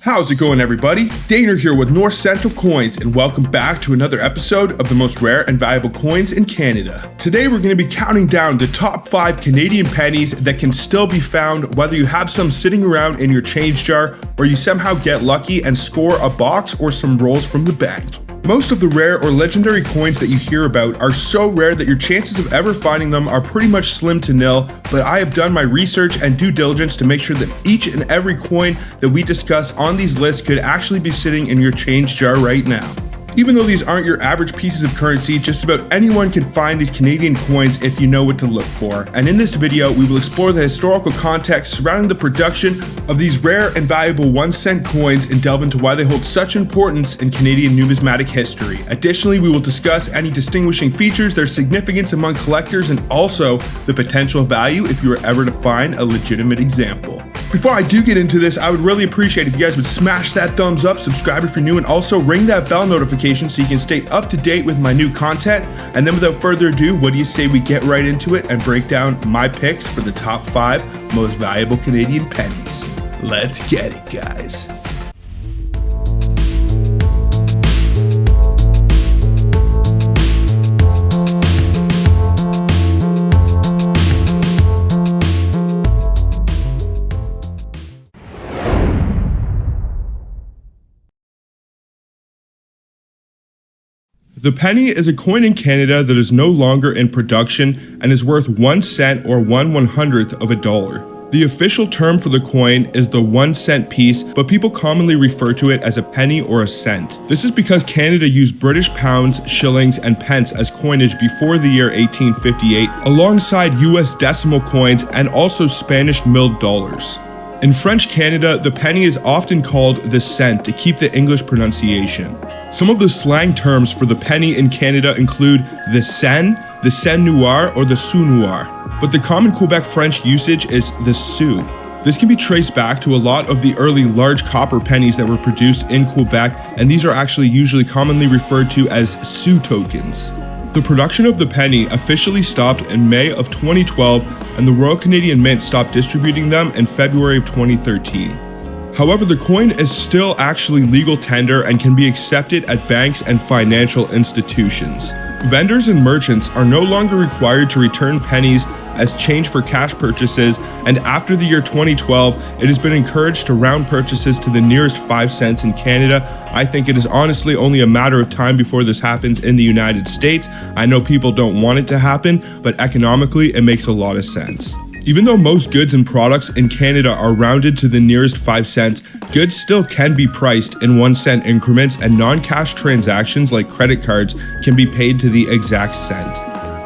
How's it going, everybody? Daner here with North Central Coins, and welcome back to another episode of the most rare and valuable coins in Canada. Today we're going to be counting down the top 5 Canadian pennies that can still be found whether you have some sitting around in your change jar or you somehow get lucky and score a box or some rolls from the bank. Most of the rare or legendary coins that you hear about are so rare that your chances of ever finding them are pretty much slim to nil, but I have done my research and due diligence to make sure that each and every coin that we discuss on these lists could actually be sitting in your change jar right now. Even though these aren't your average pieces of currency, just about anyone can find these Canadian coins if you know what to look for. And in this video, we will explore the historical context surrounding the production of these rare and valuable 1-cent coins and delve into why they hold such importance in Canadian numismatic history. Additionally, we will discuss any distinguishing features, their significance among collectors, and also the potential value if you were ever to find a legitimate example. Before I do get into this, I would really appreciate if you guys would smash that thumbs up, subscribe if you're new, and also ring that bell notification so you can stay up to date with my new content. And then without further ado, what do you say we get right into it and break down my picks for the top 5 most valuable Canadian pennies. Let's get it, guys. The penny is a coin in Canada that is no longer in production and is worth 1 cent or 1/100th of a dollar. The official term for the coin is the 1-cent piece, but people commonly refer to it as a penny or a cent. This is because Canada used British pounds, shillings, and pence as coinage before the year 1858, alongside US decimal coins and also Spanish milled dollars. In French Canada, the penny is often called the cent to keep the English pronunciation. Some of the slang terms for the penny in Canada include the sen noir, or the sou noir, but the common Quebec French usage is the sou. This can be traced back to a lot of the early large copper pennies that were produced in Quebec, and these are actually usually commonly referred to as sou tokens. The production of the penny officially stopped in May of 2012, and the Royal Canadian Mint stopped distributing them in February of 2013. However, the coin is still actually legal tender and can be accepted at banks and financial institutions. Vendors and merchants are no longer required to return pennies as change for cash purchases, and after the year 2012, it has been encouraged to round purchases to the nearest 5 cents in Canada. I think it is honestly only a matter of time before this happens in the United States. I know people don't want it to happen, but economically, it makes a lot of sense. Even though most goods and products in Canada are rounded to the nearest 5 cents, goods still can be priced in 1-cent increments, and non-cash transactions like credit cards can be paid to the exact cent.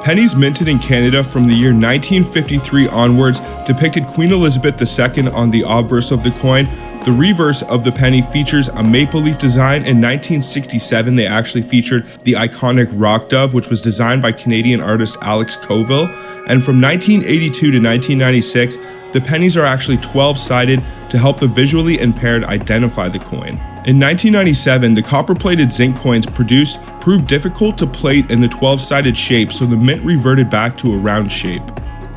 Pennies minted in Canada from the year 1953 onwards depicted Queen Elizabeth II on the obverse of the coin. The reverse of the penny features a maple leaf design. In 1967, they actually featured the iconic rock dove, which was designed by Canadian artist Alex Coville. And from 1982 to 1996, the pennies are actually 12-sided to help the visually impaired identify the coin. In 1997, the copper-plated zinc coins produced proved difficult to plate in the 12-sided shape, so the mint reverted back to a round shape.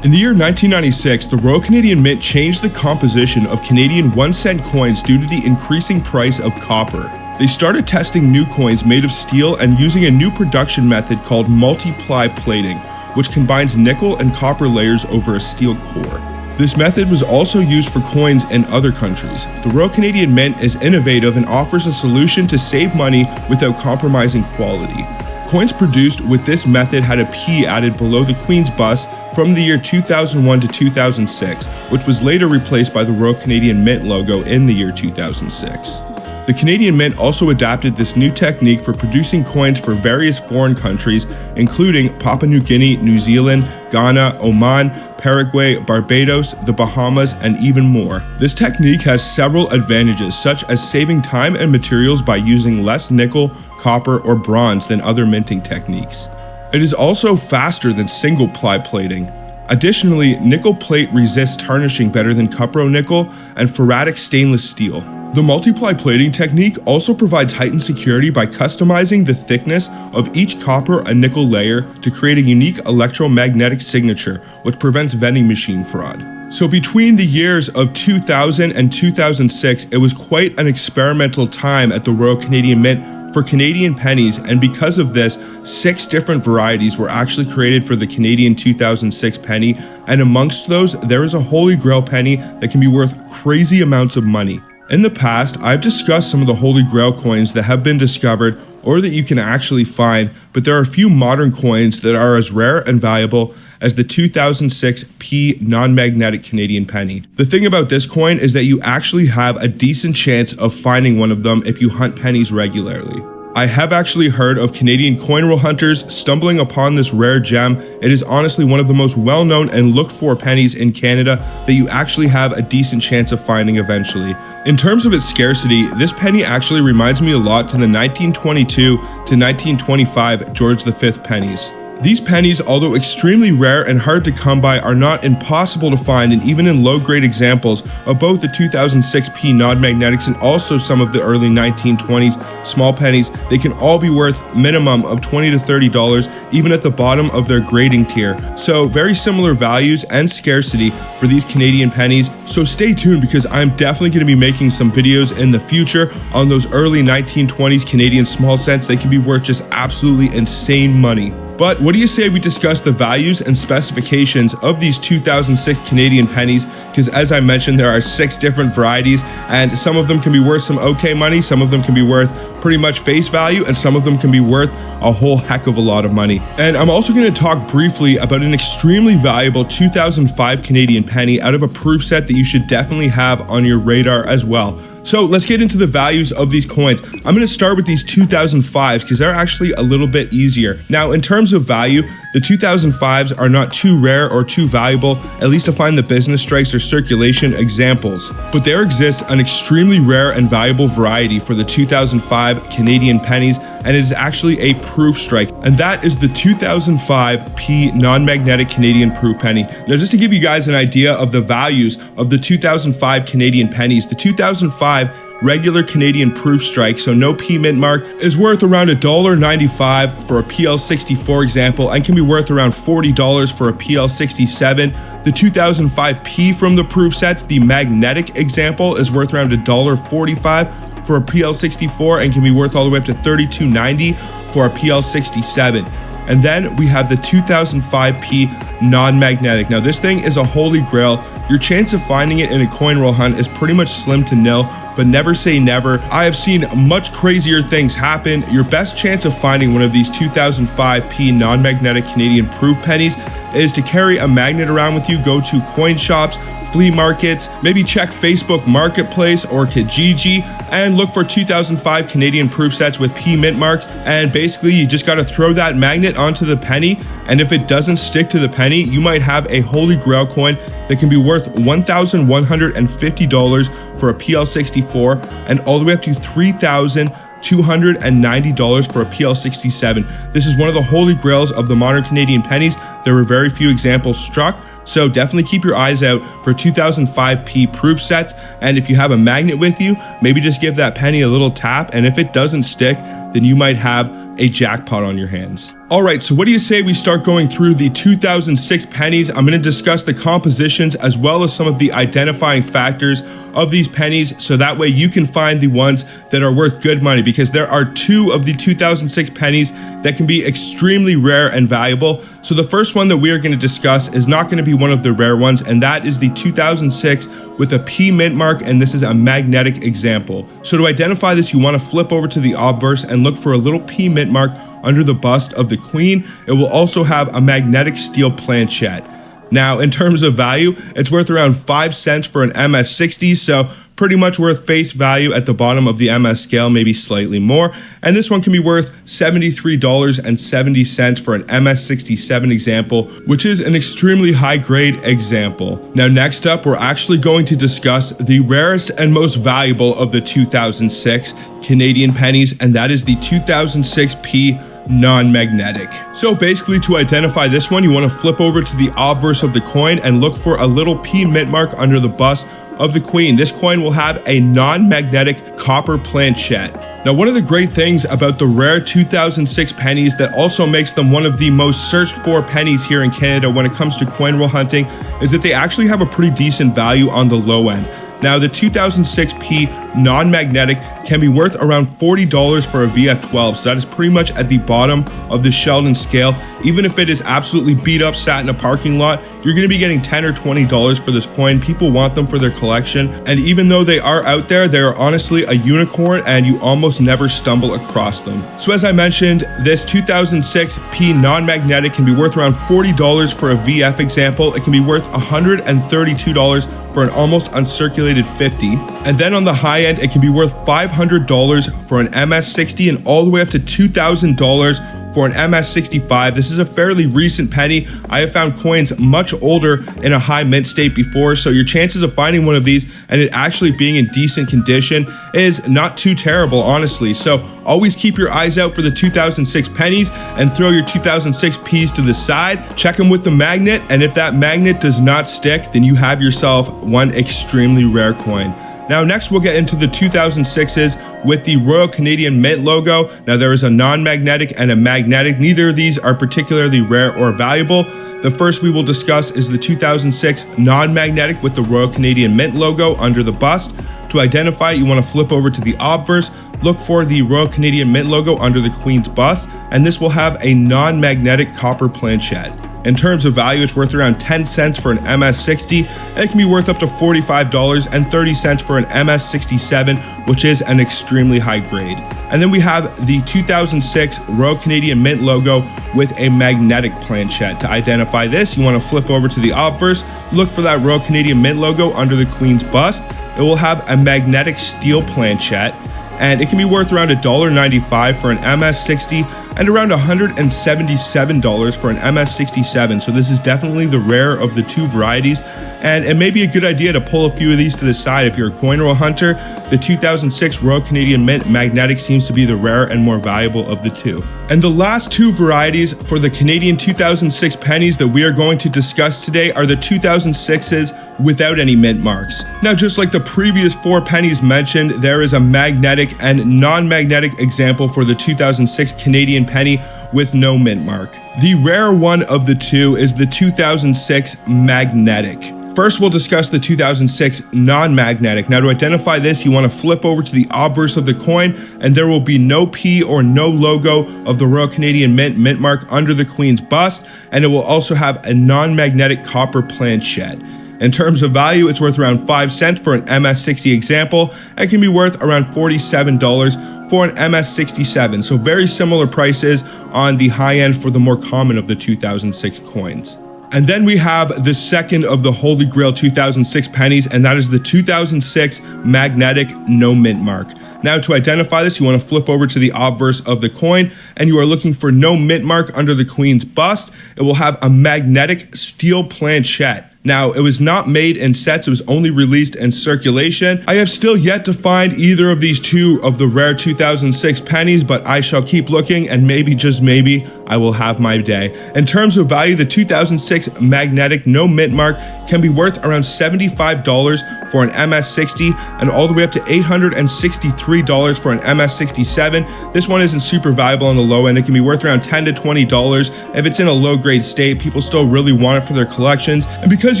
In the year 1996, the Royal Canadian Mint changed the composition of Canadian 1-cent coins due to the increasing price of copper. They started testing new coins made of steel and using a new production method called multiply plating, which combines nickel and copper layers over a steel core. This method was also used for coins in other countries. The Royal Canadian Mint is innovative and offers a solution to save money without compromising quality. Coins produced with this method had a P added below the Queen's bust from the year 2001 to 2006, which was later replaced by the Royal Canadian Mint logo in the year 2006. The Canadian Mint also adapted this new technique for producing coins for various foreign countries, including Papua New Guinea, New Zealand, Ghana, Oman, Paraguay, Barbados, the Bahamas, and even more. This technique has several advantages, such as saving time and materials by using less nickel, copper, or bronze than other minting techniques. It is also faster than single-ply plating. Additionally, nickel plate resists tarnishing better than cupro-nickel and ferritic stainless steel. The multiply plating technique also provides heightened security by customizing the thickness of each copper and nickel layer to create a unique electromagnetic signature, which prevents vending machine fraud. So between the years of 2000 and 2006, it was quite an experimental time at the Royal Canadian Mint for Canadian pennies, and because of this, 6 different varieties were actually created for the Canadian 2006 penny, and amongst those, there is a Holy Grail penny that can be worth crazy amounts of money. In the past, I've discussed some of the Holy Grail coins that have been discovered or that you can actually find, but there are a few modern coins that are as rare and valuable as the 2006 P non-magnetic Canadian penny. The thing about this coin is that you actually have a decent chance of finding one of them if you hunt pennies regularly. I have actually heard of Canadian coin roll hunters stumbling upon this rare gem. It is honestly one of the most well-known and looked for pennies in Canada that you actually have a decent chance of finding eventually. In terms of its scarcity, this penny actually reminds me a lot to the 1922 to 1925 George V pennies. These pennies, although extremely rare and hard to come by, are not impossible to find, and even in low-grade examples of both the 2006 P non-magnetics and also some of the early 1920s small pennies, they can all be worth minimum of $20 to $30, even at the bottom of their grading tier. So very similar values and scarcity for these Canadian pennies. So stay tuned, because I'm definitely going to be making some videos in the future on those early 1920s Canadian small cents. They can be worth just absolutely insane money. But what do you say we discuss the values and specifications of these 2006 Canadian pennies? Because as I mentioned, there are 6 different varieties, and some of them can be worth some okay money, some of them can be worth pretty much face value, and some of them can be worth a whole heck of a lot of money. And I'm also going to talk briefly about an extremely valuable 2005 Canadian penny out of a proof set that you should definitely have on your radar as well. So let's get into the values of these coins. I'm going to start with these 2005s because they're actually a little bit easier. Now, in terms of value, the 2005s are not too rare or too valuable, at least to find the business strikes or circulation examples. But there exists an extremely rare and valuable variety for the 2005 Canadian pennies, and it is actually a proof strike, and that is the 2005 P non-magnetic Canadian proof penny. Now, just to give you guys an idea of the values of the 2005 Canadian pennies, the 2005 regular Canadian proof strike, so no P mint mark, is worth around $1.95 for a PL64 example, and can be worth around $40 for a PL67. The 2005 P from the proof sets, the magnetic example, is worth around $1.45 for a PL64 and can be worth all the way up to $32.90 for a PL67. And then we have the 2005 P non-magnetic. Now this thing is a holy grail. Your chance of finding it in a coin roll hunt is pretty much slim to nil, but never say never. I have seen much crazier things happen. Your best chance of finding one of these 2005 P non-magnetic Canadian proof pennies is to carry a magnet around with you, go to coin shops, flea markets, maybe check Facebook Marketplace or Kijiji and look for 2005 Canadian proof sets with P mint marks, and basically you just got to throw that magnet onto the penny, and if it doesn't stick to the penny, you might have a holy grail coin that can be worth $1,150 for a PL64 and all the way up to $3,290 for a PL67. This is one of the holy grails of the modern Canadian pennies. There were very few examples struck, so definitely keep your eyes out for 2005 P proof sets, and if you have a magnet with you, maybe just give that penny a little tap, and if it doesn't stick, then you might have a jackpot on your hands. Alright, so what do you say we start going through the 2006 pennies? I'm going to discuss the compositions as well as some of the identifying factors of these pennies, so that way you can find the ones that are worth good money, because there are 2 of the 2006 pennies that can be extremely rare and valuable. So the first one that we are going to discuss is not going to be one of the rare ones, and that is the 2006 with a P mint mark, and this is a magnetic example. So to identify this, you want to flip over to the obverse and look for a little P mint mark under the bust of the Queen. It will also have a magnetic steel planchette. Now, in terms of value, it's worth around 5 cents for an MS60, so pretty much worth face value at the bottom of the MS scale, maybe slightly more. And this one can be worth $73.70 for an MS67 example, which is an extremely high grade example. Now, next up, we're actually going to discuss the rarest and most valuable of the 2006 Canadian pennies, and that is the 2006 P non-magnetic. So basically, to identify this one, you want to flip over to the obverse of the coin and look for a little P mint mark under the bust of the Queen. This coin will have a non-magnetic copper planchet. Now, one of the great things about the rare 2006 pennies that also makes them one of the most searched for pennies here in Canada when it comes to coin roll hunting is that they actually have a pretty decent value on the low end. Now, the 2006p non-magnetic can be worth around $40 for a VF12, so that is pretty much at the bottom of the Sheldon scale. Even if it is absolutely beat up, sat in a parking lot, you're going to be getting $10 or $20 for this coin. People want them for their collection, and even though they are out there, they are honestly a unicorn, and you almost never stumble across them. So as I mentioned, this 2006p non-magnetic can be worth around $40 for a VF example. It can be worth $132 for an almost uncirculated 50, and then on the high end it can be worth $500 for an MS60 and all the way up to $2,000 for an MS65. This is a fairly recent penny. I have found coins much older in a high mint state before, so your chances of finding one of these and it actually being in decent condition is not too terrible, honestly. So always keep your eyes out for the 2006 pennies and throw your 2006 P's to the side. Check them with the magnet, and if that magnet does not stick, then you have yourself one extremely rare coin. Now, next we'll get into the 2006s with the Royal Canadian Mint logo. Now, there is a non-magnetic and a magnetic. Neither of these are particularly rare or valuable. The first we will discuss is the 2006 non-magnetic with the Royal Canadian Mint logo under the bust. To identify it, you want to flip over to the obverse, look for the Royal Canadian Mint logo under the Queen's bust, and this will have a non-magnetic copper planchet. In terms of value, it's worth around 10 cents for an MS60, and it can be worth up to $45.30 for an MS67, which is an extremely high grade. And then we have the 2006 Royal Canadian Mint logo with a magnetic planchet. To identify this, you want to flip over to the obverse, look for that Royal Canadian Mint logo under the Queen's bust. It will have a magnetic steel planchet, and it can be worth around $1.95 for an MS60 and around $177 for an MS67. So this is definitely the rare of the two varieties, and it may be a good idea to pull a few of these to the side if you're a coin roll hunter. The 2006 Royal Canadian Mint magnetic seems to be the rare and more valuable of the two. And the last two varieties for the Canadian 2006 pennies that we are going to discuss today are the 2006s without any mint marks. Now, just like the previous four pennies mentioned, there is a magnetic and non-magnetic example for the 2006 Canadian penny with no mint mark. The rare one of the two is the 2006 magnetic. First, we'll discuss the 2006 non-magnetic. Now, to identify this, you want to flip over to the obverse of the coin, and there will be no P or no logo of the Royal Canadian Mint mint mark under the Queen's bust, and it will also have a non-magnetic copper planchet. In terms of value, it's worth around 5 cents for an MS60 example, and can be worth around $47 for an MS67. So very similar prices on the high end for the more common of the 2006 coins. And then we have the second of the Holy Grail 2006 pennies, and that is the 2006 magnetic no mint mark. Now, to identify this, you want to flip over to the obverse of the coin, and you are looking for no mint mark under the Queen's bust. It will have a magnetic steel planchet. Now, it was not made in sets, it was only released in circulation. I have still yet to find either of these two of the rare 2006 pennies, but I shall keep looking, and maybe, just maybe, I will have my day. In terms of value, the 2006 magnetic no mint mark can be worth around $75 for an MS60 and all the way up to $863 for an MS67. This one isn't super valuable on the low end. It can be worth around $10 to $20. If it's in a low grade state, people still really want it for their collections. And because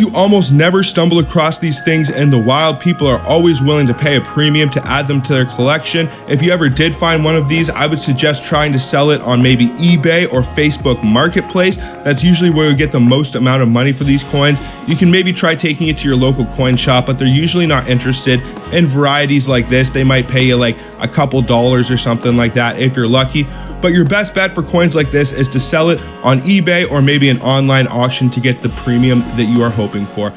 you almost never stumble across these things in the wild, people are always willing to pay a premium to add them to their collection. If you ever did find one of these, I would suggest trying to sell it on maybe eBay or Facebook Marketplace. That's usually where you get the most amount of money for these coins. You can maybe try taking it to your local coin shop, but they're usually not interested in varieties like this. They might pay you like a couple dollars or something like that if you're lucky. But your best bet for coins like this is to sell it on eBay or maybe an online auction to get the premium that you are hoping for.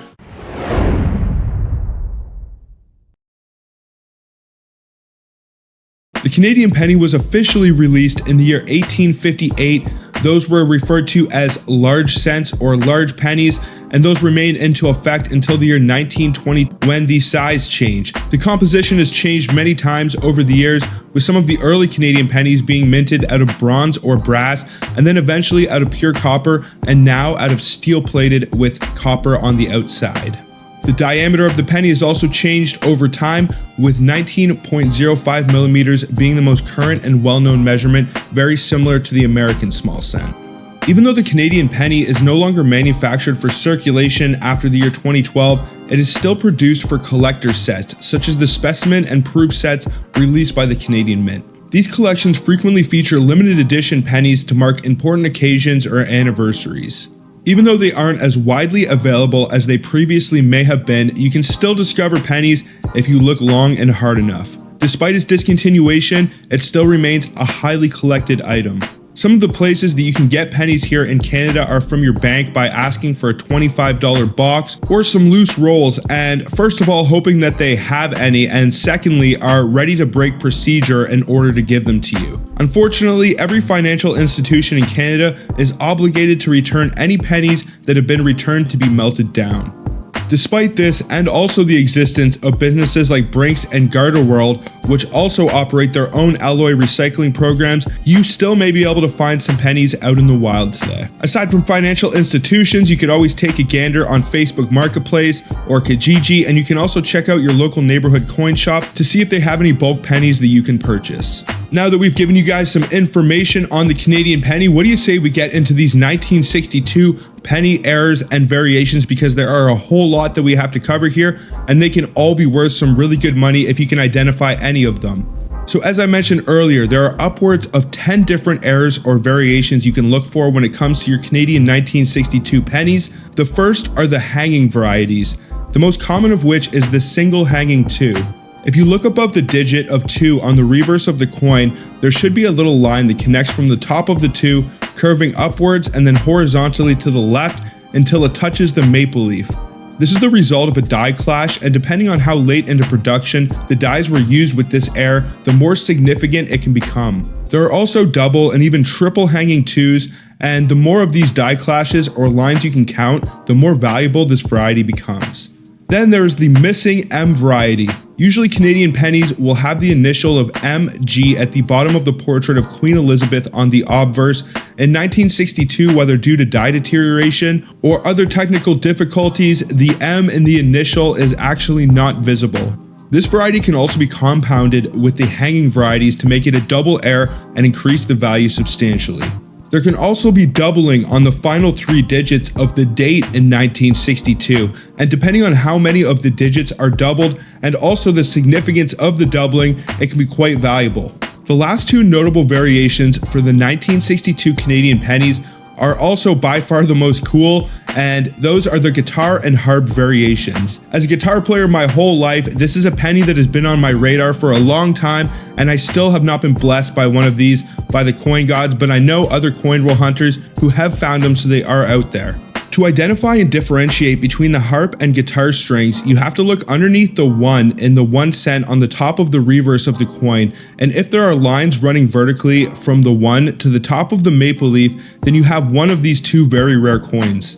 The Canadian penny was officially released in the year 1858. Those were referred to as large cents or large pennies, and those remained into effect until the year 1920 when the size changed. The composition has changed many times over the years, with some of the early Canadian pennies being minted out of bronze or brass, and then eventually out of pure copper, and now out of steel plated with copper on the outside. The diameter of the penny has also changed over time, with 19.05 millimeters being the most current and well-known measurement, very similar to the American small cent. Even though the Canadian penny is no longer manufactured for circulation after the year 2012, it is still produced for collector sets, such as the specimen and proof sets released by the Canadian Mint. These collections frequently feature limited edition pennies to mark important occasions or anniversaries. Even though they aren't as widely available as they previously may have been, you can still discover pennies if you look long and hard enough. Despite its discontinuation, it still remains a highly collected item. Some of the places that you can get pennies here in Canada are from your bank by asking for a $25 box or some loose rolls, and first of all hoping that they have any, and secondly are ready to break procedure in order to give them to you. Unfortunately, every financial institution in Canada is obligated to return any pennies that have been returned to be melted down. Despite this, and also the existence of businesses like Brinks and Garda World, which also operate their own alloy recycling programs, you still may be able to find some pennies out in the wild today. Aside from financial institutions, you could always take a gander on Facebook Marketplace or Kijiji, and you can also check out your local neighborhood coin shop to see if they have any bulk pennies that you can purchase. Now that we've given you guys some information on the Canadian penny, what do you say we get into these 1962 penny errors and variations, because there are a whole lot that we have to cover here, and they can all be worth some really good money if you can identify any of them. So as I mentioned earlier, there are upwards of 10 different errors or variations you can look for when it comes to your Canadian 1962 pennies. The first are the hanging varieties, the most common of which is the single hanging 2. If you look above the digit of 2 on the reverse of the coin, there should be a little line that connects from the top of the 2, curving upwards and then horizontally to the left until it touches the maple leaf. This is the result of a die clash, and depending on how late into production the dies were used with this error, the more significant it can become. There are also double and even triple hanging 2s, and the more of these die clashes or lines you can count, the more valuable this variety becomes. Then there is the missing M variety. Usually Canadian pennies will have the initial of MG at the bottom of the portrait of Queen Elizabeth on the obverse. In 1962, whether due to die deterioration or other technical difficulties, the M in the initial is actually not visible. This variety can also be compounded with the hanging varieties to make it a double error and increase the value substantially. There can also be doubling on the final 3 digits of the date in 1962, and depending on how many of the digits are doubled and also the significance of the doubling, it can be quite valuable. The last 2 notable variations for the 1962 Canadian pennies are also by far the most cool, and those are the guitar and harp variations. As a guitar player my whole life, this is a penny that has been on my radar for a long time, and I still have not been blessed by one of these by the coin gods, but I know other coin roll hunters who have found them, so they are out there. To identify and differentiate between the harp and guitar strings, you have to look underneath the 1 in the 1 cent on the top of the reverse of the coin, and if there are lines running vertically from the 1 to the top of the maple leaf, then you have one of these 2 very rare coins.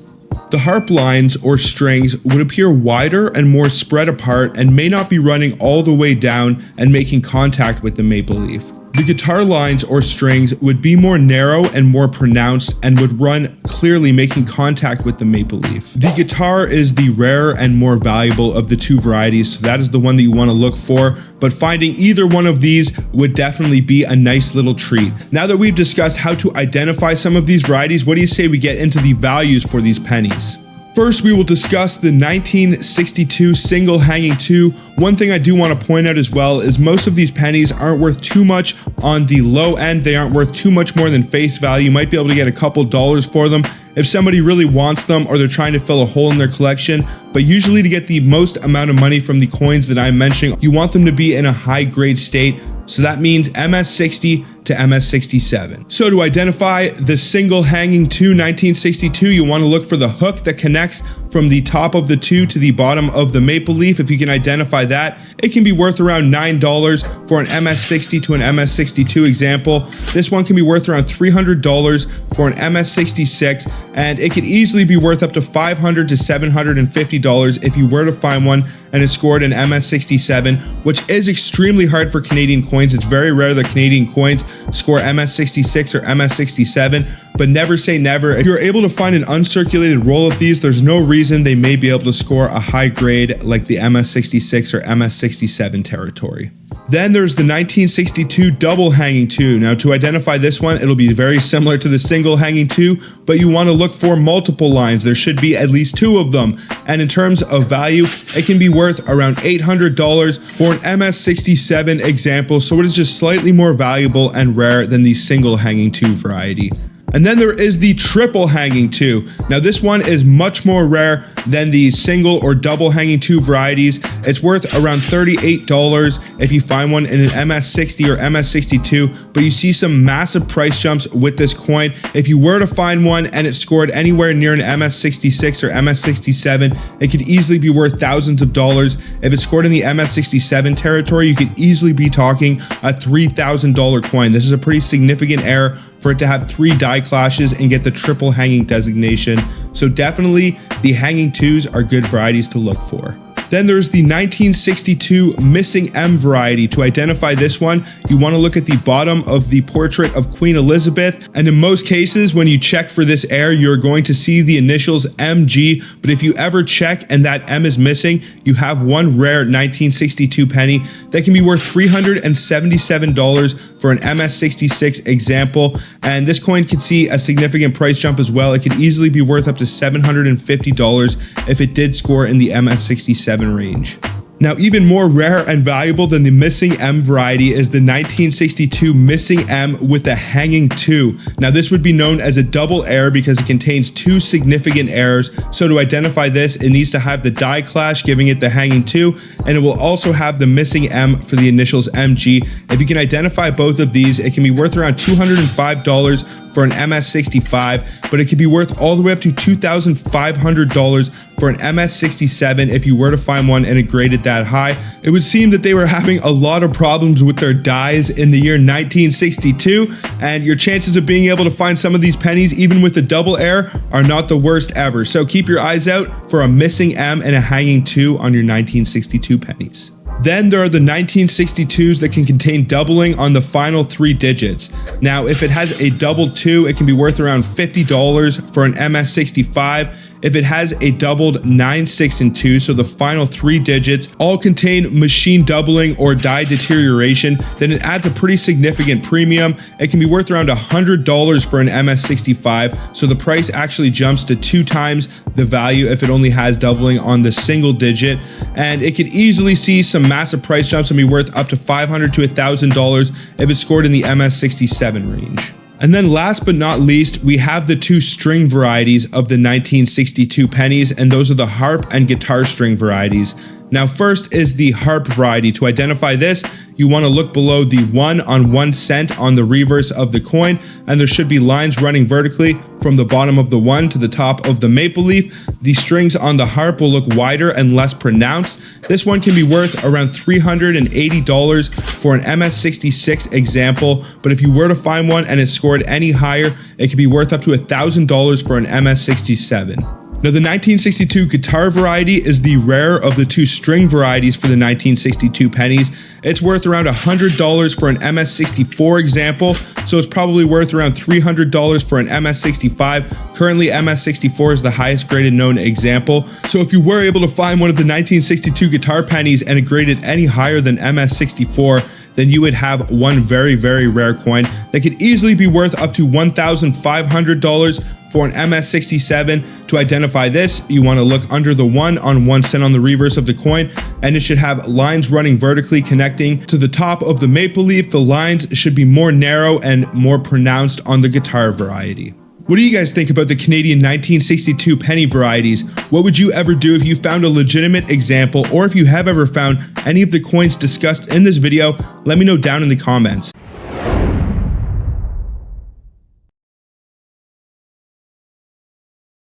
The harp lines or strings would appear wider and more spread apart and may not be running all the way down and making contact with the maple leaf. The guitar lines or strings would be more narrow and more pronounced and would run clearly, making contact with the maple leaf. The guitar is the rarer and more valuable of the 2 varieties, so that is the one that you want to look for, but finding either one of these would definitely be a nice little treat. Now that we've discussed how to identify some of these varieties, what do you say we get into the values for these pennies? First, we will discuss the 1962 single hanging 2. One thing I do want to point out as well is most of these pennies aren't worth too much on the low end. They aren't worth too much more than face value. You might be able to get a couple dollars for them if somebody really wants them or they're trying to fill a hole in their collection. But usually to get the most amount of money from the coins that I'm mentioning, you want them to be in a high grade state. So that means MS60 to MS67. So to identify the single hanging 2 1962, you want to look for the hook that connects from the top of the 2 to the bottom of the maple leaf. If you can identify that, it can be worth around $9 for an MS60 to an MS62 example. This one can be worth around $300 for an MS66, and it could easily be worth up to $500 to $750 if you were to find one and it scored an MS67, which is extremely hard for Canadian coins. It's very rare that Canadian coins score MS66 or MS67, but never say never. If you're able to find an uncirculated roll of these, there's no reason they may be able to score a high grade like the MS66 or MS67 territory. Then there's the 1962 double hanging 2. Now to identify this one, it'll be very similar to the single hanging 2, but you want to look for multiple lines. There should be at least 2 of them. And in terms of value, it can be worth around $800 for an MS67 example, so it is just slightly more valuable and rare than the single hanging 2 variety. And then there is the triple hanging 2. Now this one is much more rare than the single or double hanging 2 varieties. It's worth around $38 if you find one in an MS60 or MS62, but you see some massive price jumps with this coin. If you were to find one and it scored anywhere near an MS66 or MS67, it could easily be worth thousands of dollars. If it scored in the MS67 territory, you could easily be talking a $3,000 coin. This is a pretty significant error for it to have 3 die clashes and get the triple hanging designation. So definitely the hanging 2s are good varieties to look for. Then there's the 1962 missing M variety. To identify this one, you want to look at the bottom of the portrait of Queen Elizabeth. And in most cases, when you check for this error, you're going to see the initials MG. But if you ever check and that M is missing, you have one rare 1962 penny that can be worth $377 for an MS66 example. And this coin could see a significant price jump as well. It could easily be worth up to $750 if it did score in the MS67 range. Now, even more rare and valuable than the missing M variety is the 1962 missing M with the hanging 2. Now, this would be known as a double error because it contains 2 significant errors. So to identify this, it needs to have the die clash, giving it the hanging 2, and it will also have the missing M for the initials MG. If you can identify both of these, it can be worth around $205 for an MS65, but it could be worth all the way up to $2,500 for an MS67 if you were to find one and it graded that high. It would seem that they were having a lot of problems with their dies in the year 1962, and your chances of being able to find some of these pennies, even with the double error, are not the worst ever. So keep your eyes out for a missing M and a hanging 2 on your 1962 pennies. Then there are the 1962s that can contain doubling on the final 3 digits. Now, if it has a double 2, it can be worth around $50 for an MS65. If it has a doubled 9, 6, and 2, so the final 3 digits all contain machine doubling or die deterioration, then it adds a pretty significant premium. It can be worth around $100 for an MS65, so the price actually jumps to 2 times the value if it only has doubling on the single digit, and it could easily see some massive price jumps and be worth up to $500 to $1,000 if it's scored in the MS67 range. And then last but not least, we have the 2 string varieties of the 1962 pennies, and those are the harp and guitar string varieties. Now, first is the harp variety. To identify this, you want to look below the 1 on 1 cent on the reverse of the coin, and there should be lines running vertically from the bottom of the 1 to the top of the maple leaf. The strings on the harp will look wider and less pronounced. This one can be worth around $380 for an MS66 example, but if you were to find one and it scored any higher, it could be worth up to $1,000 for an MS67. Now, the 1962 guitar variety is the rarer of the 2 string varieties for the 1962 pennies. It's worth around $100 for an MS64 example, so it's probably worth around $300 for an MS65. Currently, MS64 is the highest graded known example, so if you were able to find one of the 1962 guitar pennies and it graded any higher than MS64, then you would have one very, very rare coin that could easily be worth up to $1,500 for an MS67. To identify this, you want to look under the 1 on 1 cent on the reverse of the coin, and it should have lines running vertically connecting to the top of the maple leaf. The lines should be more narrow and more pronounced on the guitar variety. What do you guys think about the Canadian 1962 penny varieties? What would you ever do if you found a legitimate example, or if you have ever found any of the coins discussed in this video? Let me know down in the comments.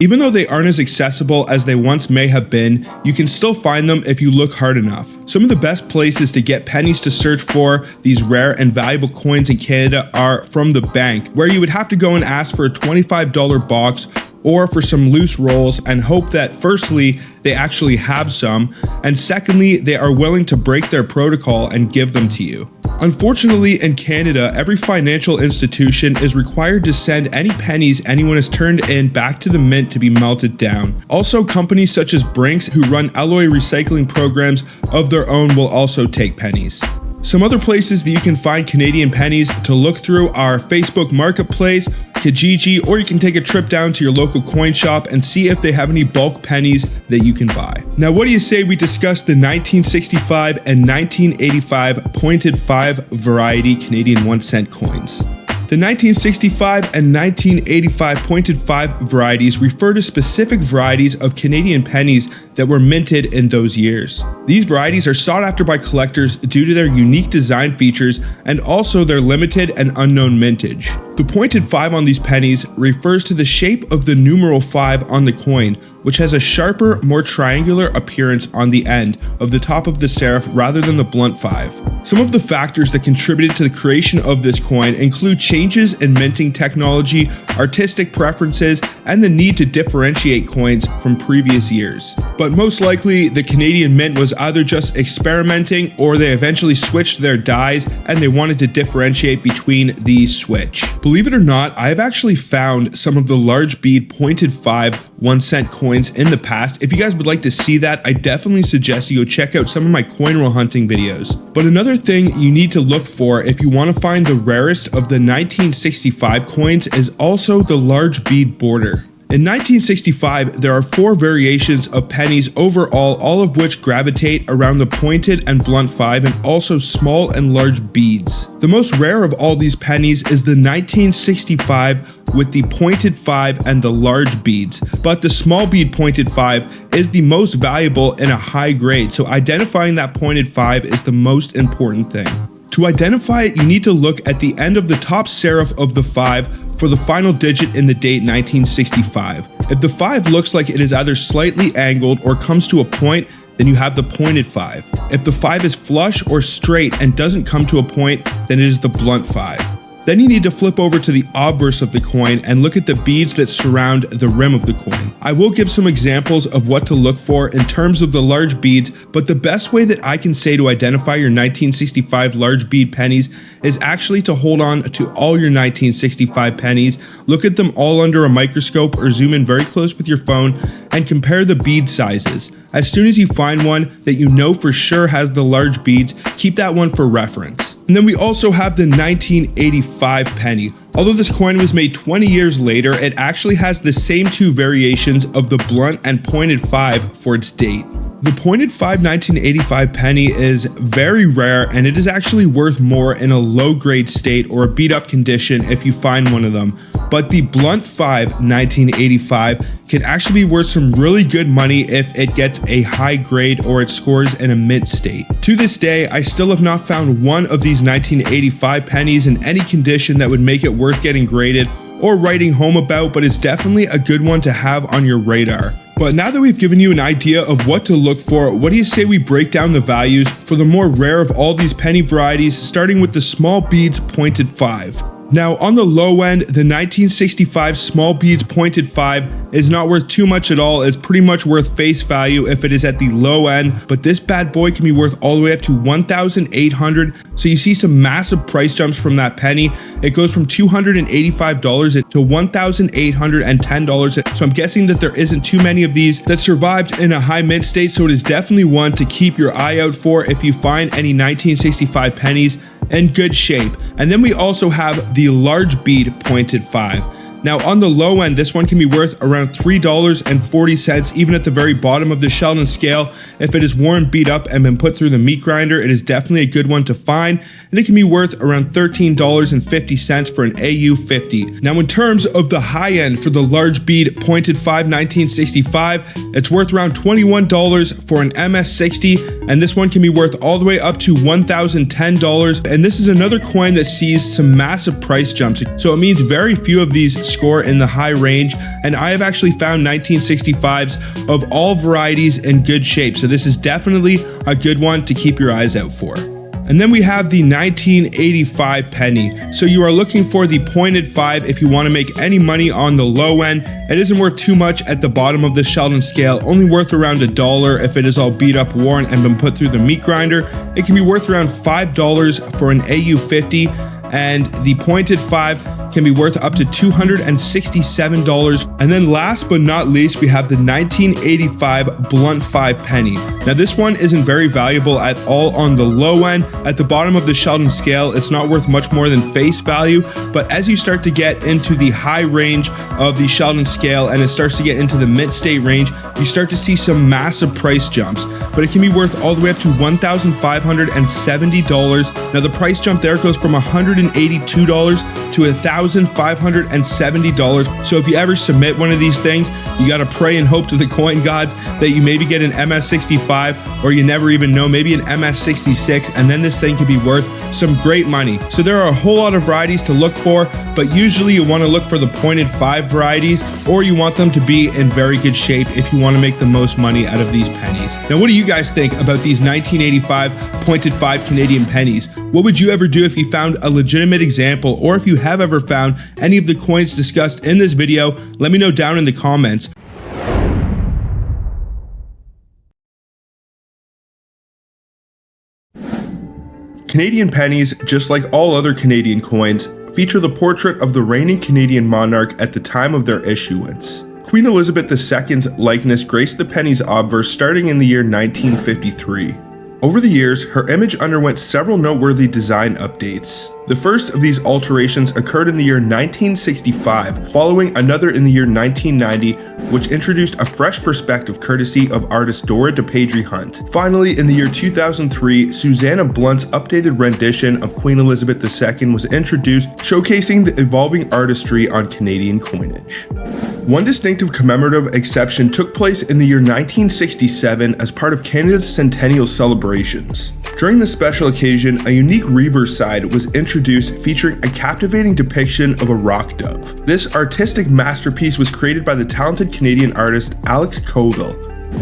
Even though they aren't as accessible as they once may have been, you can still find them if you look hard enough. Some of the best places to get pennies to search for these rare and valuable coins in Canada are from the bank, where you would have to go and ask for a $25 box or for some loose rolls and hope that firstly, they actually have some, and secondly, they are willing to break their protocol and give them to you. Unfortunately, in Canada, every financial institution is required to send any pennies anyone has turned in back to the mint to be melted down. Also, companies such as Brinks, who run alloy recycling programs of their own, will also take pennies. Some other places that you can find Canadian pennies to look through are Facebook Marketplace, Kijiji, or you can take a trip down to your local coin shop and see if they have any bulk pennies that you can buy. Now, what do you say we discuss the 1965 and 1985 pointed 5 variety Canadian 1 cent coins? The 1965 and 1985 pointed 5 varieties refer to specific varieties of Canadian pennies that were minted in those years. These varieties are sought after by collectors due to their unique design features and also their limited and unknown mintage. The pointed 5 on these pennies refers to the shape of the numeral 5 on the coin, which has a sharper, more triangular appearance on the end of the top of the serif rather than the blunt 5. Some of the factors that contributed to the creation of this coin include changes in minting technology, artistic preferences, and the need to differentiate coins from previous years. But most likely, the Canadian Mint was either just experimenting or they eventually switched their dies and they wanted to differentiate between these switch. Believe it or not, I've actually found some of the large bead pointed 5 1 cent coins in the past. If you guys would like to see that, I definitely suggest you go check out some of my coin roll hunting videos. But another thing you need to look for if you want to find the rarest of the 1965 coins is also the large bead border. In 1965, there are 4 variations of pennies overall, all of which gravitate around the pointed and blunt 5 and also small and large beads. The most rare of all these pennies is the 1965 with the pointed 5 and the large beads, but the small bead pointed 5 is the most valuable in a high grade, so identifying that pointed 5 is the most important thing. To identify it, you need to look at the end of the top serif of the 5 for the final digit in the date 1965. If the 5 looks like it is either slightly angled or comes to a point, then you have the pointed 5. If the 5 is flush or straight and doesn't come to a point, then it is the blunt 5. Then you need to flip over to the obverse of the coin and look at the beads that surround the rim of the coin. I will give some examples of what to look for in terms of the large beads, but the best way that I can say to identify your 1965 large bead pennies is actually to hold on to all your 1965 pennies, look at them all under a microscope or zoom in very close with your phone and compare the bead sizes. As soon as you find one that you know for sure has the large beads, keep that one for reference. And then we also have the 1985 penny. Although this coin was made 20 years later, it actually has the same 2 variations of the blunt and pointed 5 for its date. The pointed 5 1985 penny is very rare and it is actually worth more in a low grade state or a beat up condition if you find one of them. But the blunt 5 1985 can actually be worth some really good money if it gets a high grade or it scores in a mint state. To this day, I still have not found one of these 1985 pennies in any condition that would make it worth getting graded or writing home about, but it's definitely a good one to have on your radar. But now that we've given you an idea of what to look for, what do you say we break down the values for the more rare of all these penny varieties, starting with the small beads pointed 5. Now, on the low end, the 1965 small beads pointed 5 is not worth too much at all. It's pretty much worth face value if it is at the low end, but this bad boy can be worth all the way up to $1,800. So you see some massive price jumps from that penny. It goes from $285 to $1,810. So I'm guessing that there isn't too many of these that survived in a high mint state. So it is definitely one to keep your eye out for if you find any 1965 pennies in good shape. And then we also have the large bead pointed 5. Now on the low end, this one can be worth around $3.40, even at the very bottom of the Sheldon scale. If it is worn, beat up, and been put through the meat grinder, it is definitely a good one to find, and it can be worth around $13.50 for an AU50. Now in terms of the high end for the large bead pointed 5 1965, it's worth around $21 for an MS60, and this one can be worth all the way up to $1,010, and this is another coin that sees some massive price jumps, so it means very few of these score in the high range, and I have actually found 1965s of all varieties in good shape, so this is definitely a good one to keep your eyes out for. And then we have the 1985 penny. So you are looking for the pointed 5 if you want to make any money on the low end. It isn't worth too much at the bottom of the Sheldon scale, only worth around $1 if it is all beat up, worn, and been put through the meat grinder. It can be worth around $5 for an AU50, and the pointed 5 can be worth up to $267. And then last but not least, we have the 1985 blunt 5 penny. Now this one isn't very valuable at all on the low end. At the bottom of the Sheldon scale, it's not worth much more than face value, but as you start to get into the high range of the Sheldon scale and it starts to get into the mid-state range, you start to see some massive price jumps, but it can be worth all the way up to $1,570. Now the price jump there goes from $182 to $1,570. So if you ever submit one of these things, you got to pray and hope to the coin gods that you maybe get an MS65, or you never even know, maybe an MS66, and then this thing could be worth some great money. So there are a whole lot of varieties to look for, but usually you want to look for the pointed 5 varieties, or you want them to be in very good shape if you want to make the most money out of these pennies. Now, what do you guys think about these 1985 pointed 5 Canadian pennies? What would you ever do if you found a legitimate example, or if you have ever found any of the coins discussed in this video? Let me know down in the comments. Canadian pennies, just like all other Canadian coins, feature the portrait of the reigning Canadian monarch at the time of their issuance. Queen Elizabeth II's likeness graced the penny's obverse starting in the year 1953. Over the years, her image underwent several noteworthy design updates. The first of these alterations occurred in the year 1965, following another in the year 1990, which introduced a fresh perspective courtesy of artist Dora DePadre Hunt. Finally, in the year 2003, Susanna Blunt's updated rendition of Queen Elizabeth II was introduced, showcasing the evolving artistry on Canadian coinage. One distinctive commemorative exception took place in the year 1967 as part of Canada's centennial celebrations. During this special occasion, a unique reverse side was introduced featuring a captivating depiction of a rock dove. This artistic masterpiece was created by the talented Canadian artist Alex Colville.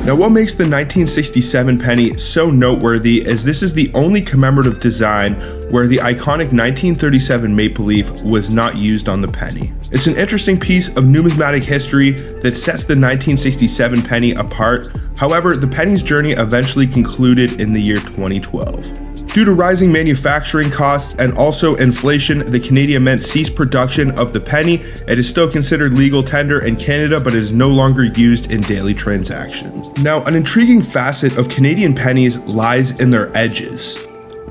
Now, what makes the 1967 penny so noteworthy is this is the only commemorative design where the iconic 1937 maple leaf was not used on the penny. It's an interesting piece of numismatic history that sets the 1967 penny apart. However, the penny's journey eventually concluded in the year 2012. Due to rising manufacturing costs and also inflation, the Canadian Mint ceased production of the penny. It is still considered legal tender in Canada, but it is no longer used in daily transactions. Now, an intriguing facet of Canadian pennies lies in their edges.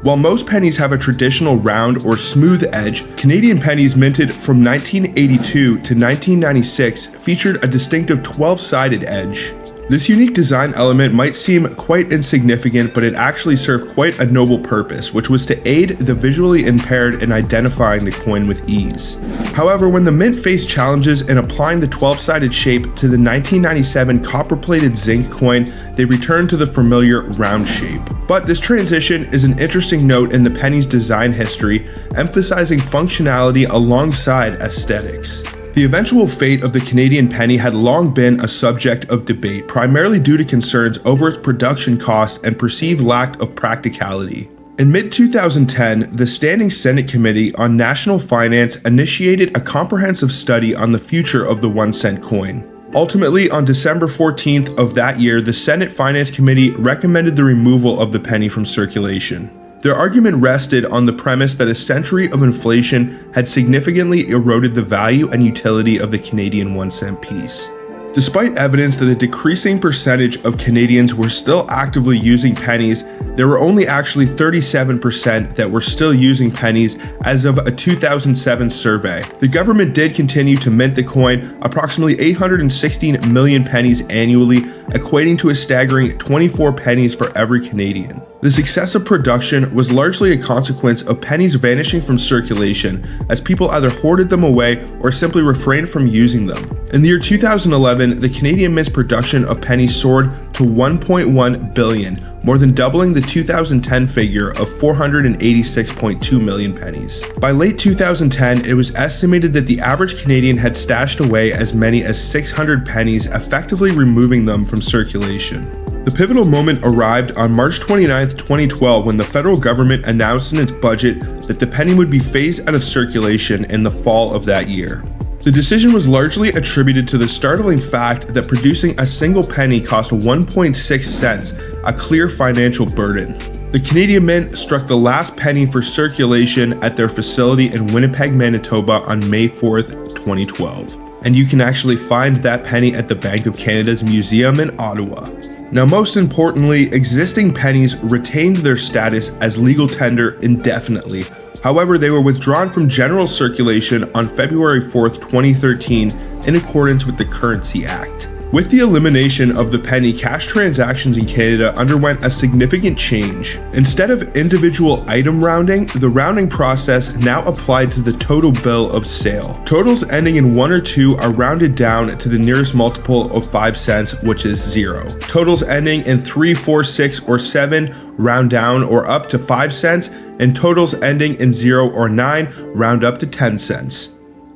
While most pennies have a traditional round or smooth edge, Canadian pennies minted from 1982 to 1996 featured a distinctive 12-sided edge. This unique design element might seem quite insignificant, but it actually served quite a noble purpose, which was to aid the visually impaired in identifying the coin with ease. However, when the Mint faced challenges in applying the 12-sided shape to the 1997 copper-plated zinc coin, they returned to the familiar round shape. But this transition is an interesting note in the penny's design history, emphasizing functionality alongside aesthetics. The eventual fate of the Canadian penny had long been a subject of debate, primarily due to concerns over its production costs and perceived lack of practicality. In mid-2010, the Standing Senate Committee on National Finance initiated a comprehensive study on the future of the 1-cent coin. Ultimately, on December 14th of that year, the Senate Finance Committee recommended the removal of the penny from circulation. Their argument rested on the premise that a century of inflation had significantly eroded the value and utility of the Canadian 1-cent piece. Despite evidence that a decreasing percentage of Canadians were still actively using pennies, there were only actually 37% that were still using pennies as of a 2007 survey. The government did continue to mint the coin, approximately 816 million pennies annually, equating to a staggering 24 pennies for every Canadian. This excessive production was largely a consequence of pennies vanishing from circulation, as people either hoarded them away or simply refrained from using them. In the year 2011, the Canadian Mint's production of pennies soared to 1.1 billion, more than doubling the 2010 figure of 486.2 million pennies. By late 2010, it was estimated that the average Canadian had stashed away as many as 600 pennies, effectively removing them from circulation. The pivotal moment arrived on March 29, 2012, when the federal government announced in its budget that the penny would be phased out of circulation in the fall of that year. The decision was largely attributed to the startling fact that producing a single penny cost 1.6 cents, a clear financial burden. The Canadian Mint struck the last penny for circulation at their facility in Winnipeg, Manitoba on May 4, 2012. And you can actually find that penny at the Bank of Canada's museum in Ottawa. Now, most importantly, existing pennies retained their status as legal tender indefinitely. However, they were withdrawn from general circulation on February 4, 2013, in accordance with the Currency Act. With the elimination of the penny, cash transactions in Canada underwent a significant change. Instead of individual item rounding, the rounding process now applied to the total bill of sale. Totals ending in 1 or 2 are rounded down to the nearest multiple of 5 cents, which is 0. Totals ending in 3, 4, 6, or 7 round down or up to 5 cents, and totals ending in 0 or 9 round up to 10 cents.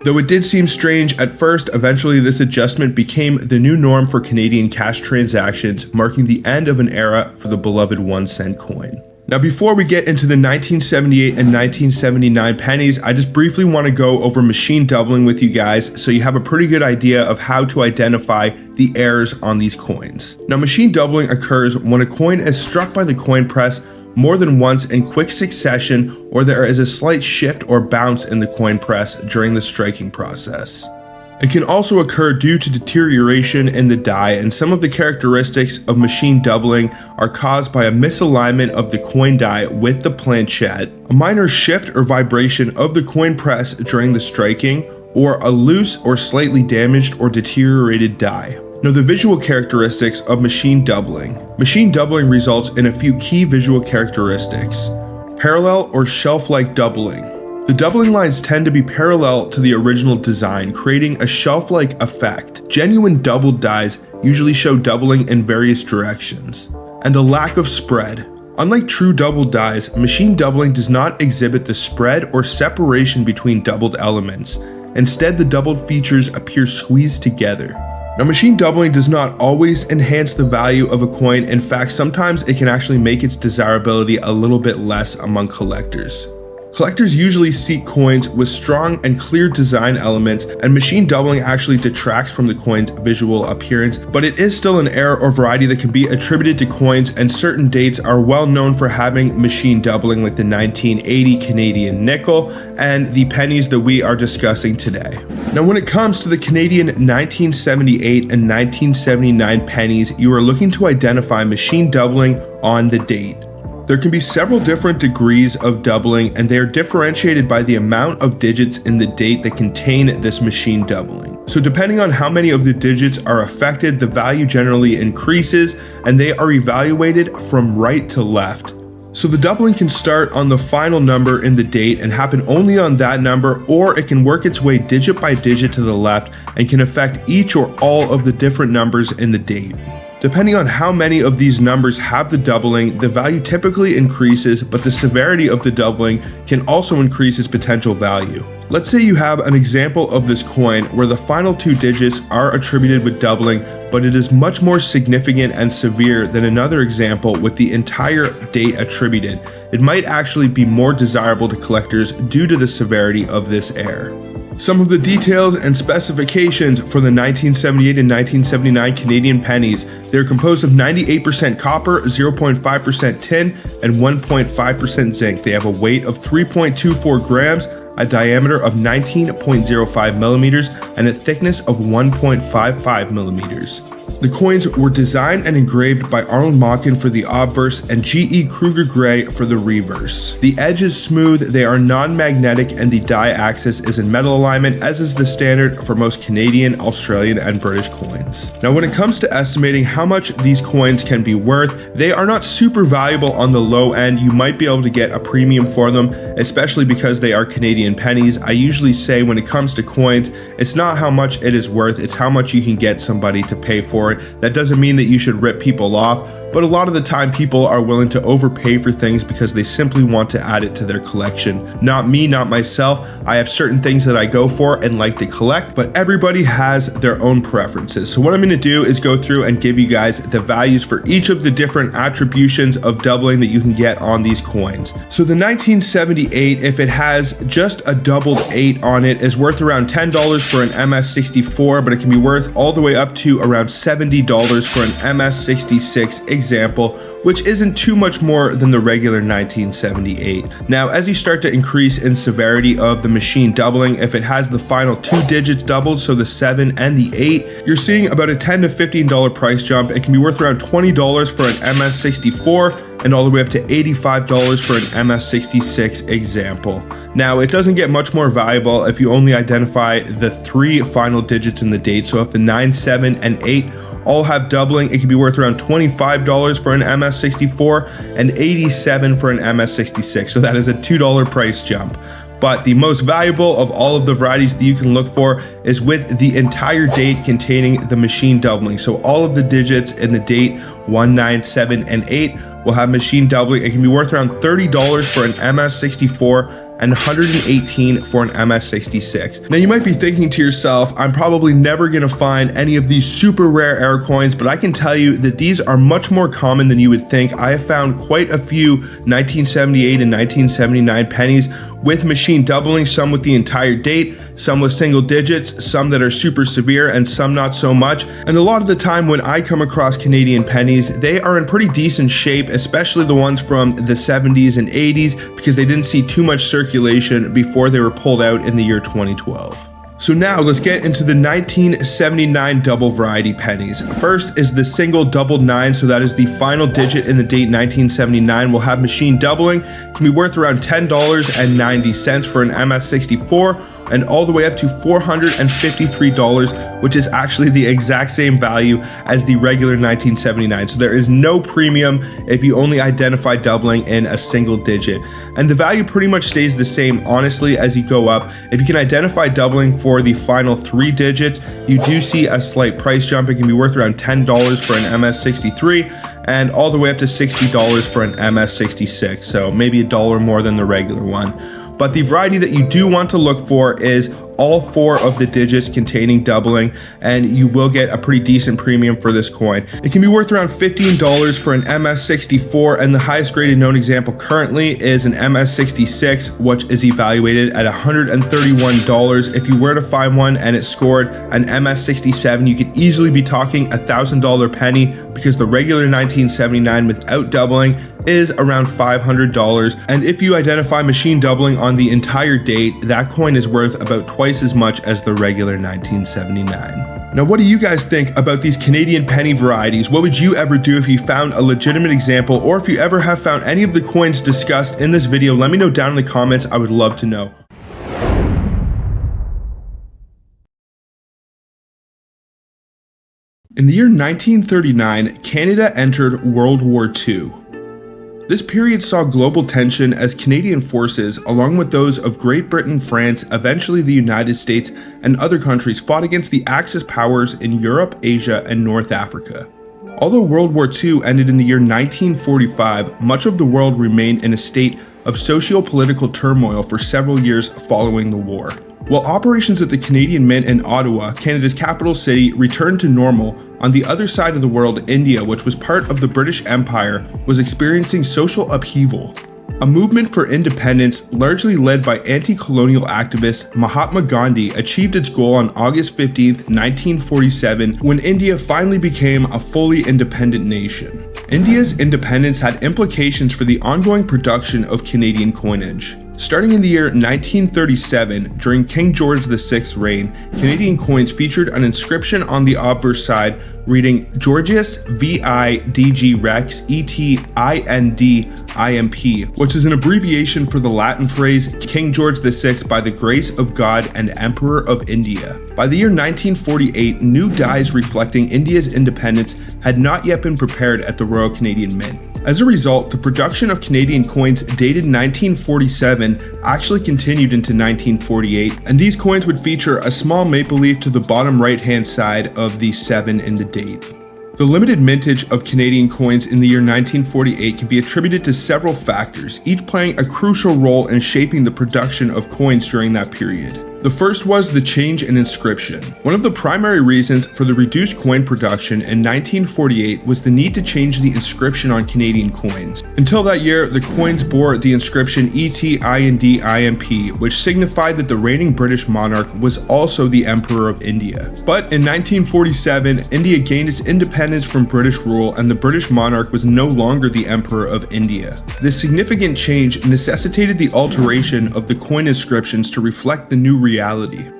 Though it did seem strange at first, eventually this adjustment became the new norm for Canadian cash transactions, marking the end of an era for the beloved 1-cent coin. Now, before we get into the 1978 and 1979 pennies, I just briefly want to go over machine doubling with you guys so you have a pretty good idea of how to identify the errors on these coins. Now, machine doubling occurs when a coin is struck by the coin press more than once in quick succession, or there is a slight shift or bounce in the coin press during the striking process. It can also occur due to deterioration in the die, and some of the characteristics of machine doubling are caused by a misalignment of the coin die with the planchette, a minor shift or vibration of the coin press during the striking, or a loose or slightly damaged or deteriorated die. Now, the visual characteristics of machine doubling. Machine doubling results in a few key visual characteristics. Parallel or shelf-like doubling. The doubling lines tend to be parallel to the original design, creating a shelf-like effect. Genuine doubled dies usually show doubling in various directions. And a lack of spread. Unlike true doubled dies, machine doubling does not exhibit the spread or separation between doubled elements. Instead, the doubled features appear squeezed together. Now, machine doubling does not always enhance the value of a coin. In fact, sometimes it can actually make its desirability a little bit less among collectors. Collectors usually seek coins with strong and clear design elements, and machine doubling actually detracts from the coin's visual appearance, but it is still an error or variety that can be attributed to coins, and certain dates are well known for having machine doubling, like the 1980 Canadian nickel and the pennies that we are discussing today. Now, when it comes to the Canadian 1978 and 1979 pennies, you are looking to identify machine doubling on the date. There can be several different degrees of doubling, and they are differentiated by the amount of digits in the date that contain this machine doubling. So depending on how many of the digits are affected, the value generally increases, and they are evaluated from right to left. So the doubling can start on the final number in the date and happen only on that number, or it can work its way digit by digit to the left and can affect each or all of the different numbers in the date. Depending on how many of these numbers have the doubling, the value typically increases, but the severity of the doubling can also increase its potential value. Let's say you have an example of this coin where the final 2 digits are attributed with doubling, but it is much more significant and severe than another example with the entire date attributed. It might actually be more desirable to collectors due to the severity of this error. Some of the details and specifications for the 1978 and 1979 Canadian pennies. They're composed of 98% copper, 0.5% tin, and 1.5% zinc. They have a weight of 3.24 grams, a diameter of 19.05 millimeters, and a thickness of 1.55 millimeters. The coins were designed and engraved by Arnold Mocken for the obverse and G.E. Kruger Gray for the reverse. The edge is smooth, they are non-magnetic, and the die axis is in metal alignment, as is the standard for most Canadian, Australian, and British coins. Now, when it comes to estimating how much these coins can be worth, they are not super valuable on the low end. You might be able to get a premium for them, especially because they are Canadian pennies. I usually say when it comes to coins, it's not how much it is worth, it's how much you can get somebody to pay for it. That doesn't mean that you should rip people off, but a lot of the time people are willing to overpay for things because they simply want to add it to their collection. Not me, not myself. I have certain things that I go for and like to collect, but everybody has their own preferences. So what I'm going to do is go through and give you guys the values for each of the different attributions of doubling that you can get on these coins. So the 1978, if it has just a doubled 8 on it, is worth around $10 for an MS64, but it can be worth all the way up to around $70 for an MS66 example, which isn't too much more than the regular 1978. Now, as you start to increase in severity of the machine doubling, if it has the final 2 digits doubled, so the 7 and the 8, you're seeing about a $10 to $15 price jump. It can be worth around $20 for an MS64 and all the way up to $85 for an MS66 example. Now, it doesn't get much more valuable if you only identify the 3 final digits in the date. So if the 9, 7, and 8 all have doubling, it can be worth around $25 for an MS64 and $87 for an MS66. So that is a $2 price jump. But the most valuable of all of the varieties that you can look for is with the entire date containing the machine doubling. So all of the digits in the date 1, 9, 7, and 8 will have machine doubling. It can be worth around $30 for an MS64 and $118 for an MS66. Now you might be thinking to yourself, I'm probably never gonna find any of these super rare air coins, but I can tell you that these are much more common than you would think. I have found quite a few 1978 and 1979 pennies with machine doubling, some with the entire date, some with single digits, some that are super severe, and some not so much. And a lot of the time when I come across Canadian pennies, they are in pretty decent shape, especially the ones from the 70s and 80s, because they didn't see too much circulation before they were pulled out in the year 2012. So now let's get into the 1979 double variety pennies. First is the single doubled 9, so that is the final digit in the date 1979, will have machine doubling, can be worth around $10.90 for an MS64, and all the way up to $453, which is actually the exact same value as the regular 1979. So there is no premium if you only identify doubling in a single digit. And the value pretty much stays the same, honestly, as you go up. If you can identify doubling for the final 3 digits, you do see a slight price jump. It can be worth around $10 for an MS63 and all the way up to $60 for an MS66. So maybe $1 more than the regular one. But the variety that you do want to look for is all 4 of the digits containing doubling, and you will get a pretty decent premium for this coin. It can be worth around $15 for an MS64, and the highest graded known example currently is an MS66, which is evaluated at $131. If you were to find one and it scored an MS67, you could easily be talking $1,000 penny, because the regular 1979 without doubling is around $500. And if you identify machine doubling on the entire date, that coin is worth about twice as much as the regular 1979. Now, what do you guys think about these Canadian penny varieties? What would you ever do if you found a legitimate example, or if you ever have found any of the coins discussed in this video? Let me know down in the comments. I would love to know. In the year 1939, Canada entered World War II. This period saw global tension as Canadian forces, along with those of Great Britain, France, eventually the United States, and other countries, fought against the Axis powers in Europe, Asia, and North Africa. Although World War II ended in the year 1945, much of the world remained in a state of socio-political turmoil for several years following the war. While operations at the Canadian Mint in Ottawa, Canada's capital city, returned to normal, on the other side of the world, India, which was part of the British Empire, was experiencing social upheaval. A movement for independence, largely led by anti-colonial activist Mahatma Gandhi, achieved its goal on August 15, 1947, when India finally became a fully independent nation. India's independence had implications for the ongoing production of Canadian coinage. Starting in the year 1937, during King George VI's reign, Canadian coins featured an inscription on the obverse side reading Georgius VI.DG Rex ETIND-IMP, which is an abbreviation for the Latin phrase King George VI by the grace of God and Emperor of India. By the year 1948, new dies reflecting India's independence had not yet been prepared at the Royal Canadian Mint. As a result, the production of Canadian coins dated 1947 actually continued into 1948, and these coins would feature a small maple leaf to the bottom right-hand side of the 7 in the date. The limited mintage of Canadian coins in the year 1948 can be attributed to several factors, each playing a crucial role in shaping the production of coins during that period. The first was the change in inscription. One of the primary reasons for the reduced coin production in 1948 was the need to change the inscription on Canadian coins. Until that year, the coins bore the inscription ETINDIMP, which signified that the reigning British monarch was also the Emperor of India. But in 1947, India gained its independence from British rule and the British monarch was no longer the Emperor of India. This significant change necessitated the alteration of the coin inscriptions to reflect the new reality.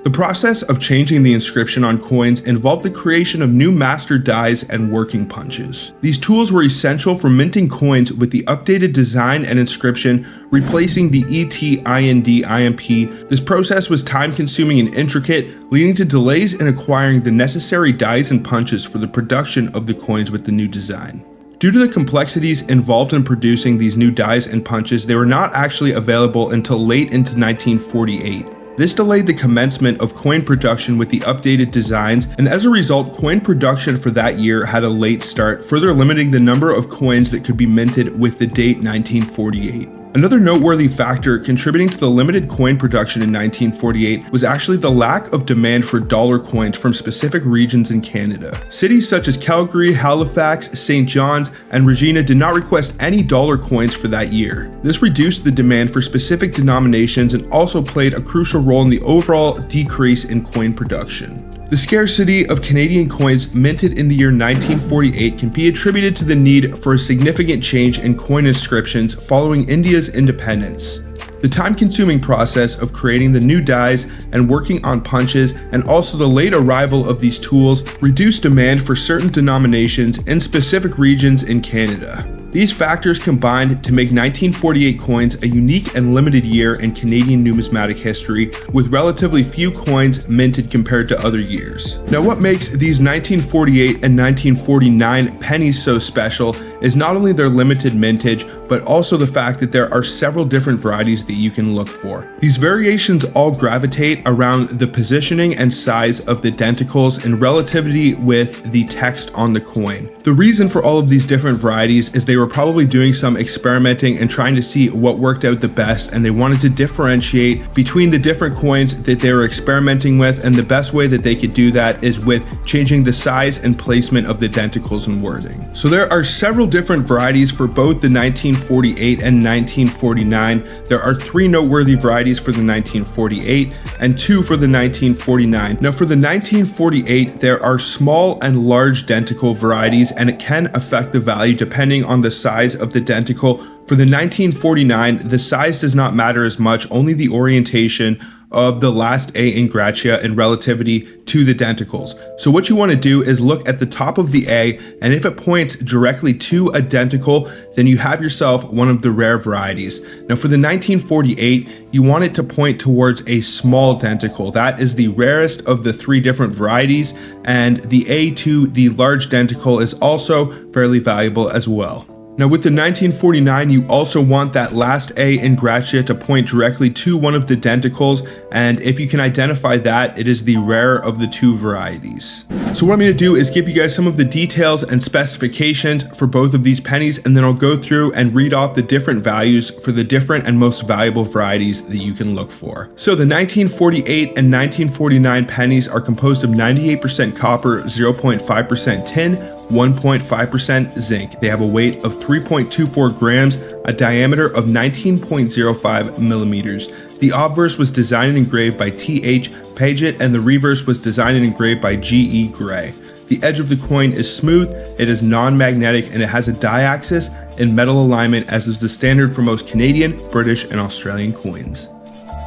The process of changing the inscription on coins involved the creation of new master dies and working punches. These tools were essential for minting coins with the updated design and inscription, replacing the ETINDIMP. This process was time-consuming and intricate, leading to delays in acquiring the necessary dies and punches for the production of the coins with the new design. Due to the complexities involved in producing these new dies and punches, they were not actually available until late into 1948. This delayed the commencement of coin production with the updated designs, and as a result, coin production for that year had a late start, further limiting the number of coins that could be minted with the date 1948. Another noteworthy factor contributing to the limited coin production in 1948 was actually the lack of demand for dollar coins from specific regions in Canada. Cities such as Calgary, Halifax, St. John's, and Regina did not request any dollar coins for that year. This reduced the demand for specific denominations and also played a crucial role in the overall decrease in coin production. The scarcity of Canadian coins minted in the year 1948 can be attributed to the need for a significant change in coin inscriptions following India's independence. The time-consuming process of creating the new dies and working on punches, and also the late arrival of these tools, reduced demand for certain denominations in specific regions in Canada. These factors combined to make 1948 coins a unique and limited year in Canadian numismatic history, with relatively few coins minted compared to other years. Now, what makes these 1948 and 1949 pennies so special is not only their limited mintage, but also the fact that there are several different varieties that you can look for. These variations all gravitate around the positioning and size of the denticles in relativity with the text on the coin. The reason for all of these different varieties is they were probably doing some experimenting and trying to see what worked out the best, and they wanted to differentiate between the different coins that they were experimenting with, and the best way that they could do that is with changing the size and placement of the denticles and wording. So there are several different varieties for both the 1948 and 1949. There are 3 noteworthy varieties for the 1948 and 2 for the 1949. Now for the 1948, there are small and large denticle varieties, and it can affect the value depending on the size of the denticle. For the 1949, the size does not matter as much, only the orientation of the last A in gratia in relativity to the denticles. So what you want to do is look at the top of the A, and if it points directly to a denticle, then you have yourself one of the rare varieties. Now for the 1948, you want it to point towards a small denticle. That is the rarest of the 3 different varieties, and the A to the large denticle is also fairly valuable as well. Now with the 1949, you also want that last A in gratia to point directly to one of the denticles, and if you can identify that, it is the rarer of the 2 varieties. So what I'm going to do is give you guys some of the details and specifications for both of these pennies, and then I'll go through and read off the different values for the different and most valuable varieties that you can look for. So the 1948 and 1949 pennies are composed of 98% copper, 0.5% tin, 1.5% zinc. They have a weight of 3.24 grams, a diameter of 19.05 millimeters. The obverse was designed and engraved by T.H. Paget, and the reverse was designed and engraved by G.E. Gray. The edge of the coin is smooth, it is non-magnetic, and it has a diaxis in metal alignment, as is the standard for most Canadian, British, and Australian coins.